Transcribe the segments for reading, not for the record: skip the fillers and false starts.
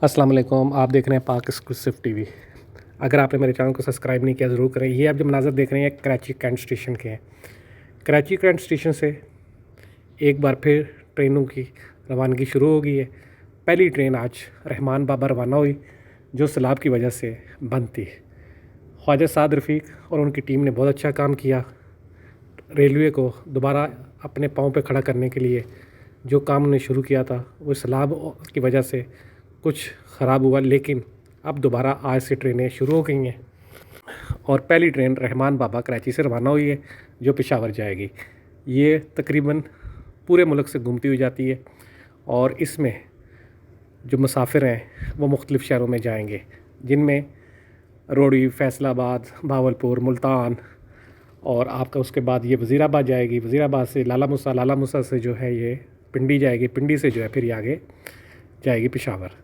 अस्सलाम वालेकुम। आप देख रहे हैं पाक एक्सक्लूसिव टीवी। अगर आपने मेरे चैनल को सब्सक्राइब नहीं किया ज़रूर करें। ये आप जो मनाज़र देख रहे हैं कराची कैंट स्टेशन के हैं। कराची कैंट स्टेशन से एक बार फिर ट्रेनों की रवानगी शुरू हो गई है। पहली ट्रेन आज रहमान बाबा रवाना हुई जो सैलाब की वजह से बंद थी। ख्वाजा साद रफ़ीक और उनकी टीम ने बहुत अच्छा काम किया। रेलवे को दोबारा अपने पाँव पे खड़ा करने के लिए जो काम उन्होंने शुरू किया था वो सैलाब की वजह से कुछ ख़राब हुआ, लेकिन अब दोबारा आज से ट्रेनें शुरू हो गई हैं और पहली ट्रेन रहमान बाबा कराची से रवाना हुई है जो पेशावर जाएगी। ये तकरीबन पूरे मुल्क से घूमती हुई जाती है और इसमें जो मुसाफिर हैं वो मुख्तलिफ़ शहरों में जाएंगे, जिनमें रोड़ी, फैसलाबाद, भावलपुर, मुल्तान और आपका उसके बाद ये वज़ीराबाद जाएगी। वज़ीराबाद से लाला मूसा से जो है ये पिंडी जाएगी। पिंडी से जो है फिर ये आगे जाएगी पेशावर।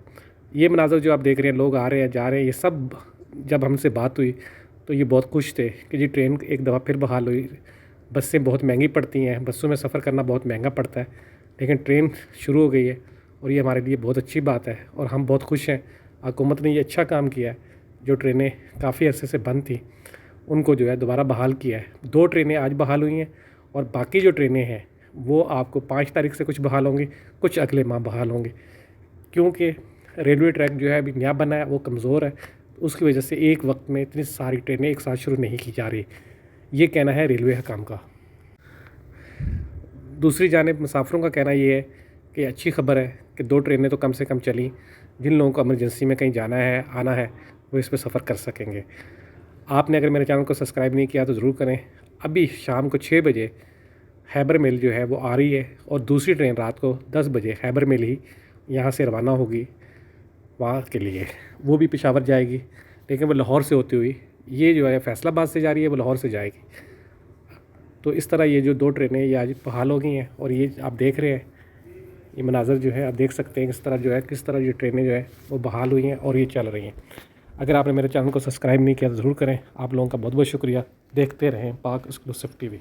ये मनाज़र जो आप देख रहे हैं, लोग आ रहे हैं जा रहे हैं, ये सब जब हमसे बात हुई तो ये बहुत खुश थे कि जी ट्रेन एक दफ़ा फिर बहाल हुई। बसें बहुत महंगी पड़ती हैं, बसों में सफ़र करना बहुत महंगा पड़ता है, लेकिन ट्रेन शुरू हो गई है और ये हमारे लिए बहुत अच्छी बात है और हम बहुत खुश हैं। हुकूमत ने ये अच्छा काम किया है, जो ट्रेनें काफ़ी अरसे से बंद थी उनको जो है दोबारा बहाल किया है। 2 ट्रेनें आज बहाल हुई हैं और बाकी जो ट्रेनें हैं वो आपको 5 तारीख से कुछ बहाल होंगी, कुछ अगले माह बहाल होंगे, क्योंकि रेलवे ट्रैक जो है अभी नया बना है, वो कमज़ोर है। उसकी वजह से एक वक्त में इतनी सारी ट्रेनें एक साथ शुरू नहीं की जा रही। ये कहना है रेलवे हुकाम का। दूसरी जानिब मुसाफिरों का कहना ये है कि अच्छी खबर है कि 2 ट्रेनें तो कम से कम चली। जिन लोगों को इमरजेंसी में कहीं जाना है, आना है, वो इस पर सफ़र कर सकेंगे। आपने अगर मेरे चैनल को सब्सक्राइब नहीं किया तो ज़रूर करें। अभी शाम को 6 बजे खैबर मेल जो है वो आ रही है और दूसरी ट्रेन रात को 10 बजे खैबर मेल ही यहाँ से रवाना होगी वहाँ के लिए। वो भी पेशावर जाएगी, लेकिन वो लाहौर से होती हुई, ये जो है फैसलाबाद से जा रही है, वो लाहौर से जाएगी। तो इस तरह ये जो 2 ट्रेनें ये आज बहाल हो गई हैं और ये आप देख रहे हैं, ये मनाज़र जो है आप देख सकते हैं किस तरह ये ट्रेनें जो है वो बहाल हुई हैं और ये चल रही हैं। अगर आपने मेरे चैनल को सब्सक्राइब नहीं किया तो ज़रूर करें। आप लोगों का बहुत बहुत शुक्रिया। देखते रहें पाक एक्सक्लूसिव टीवी।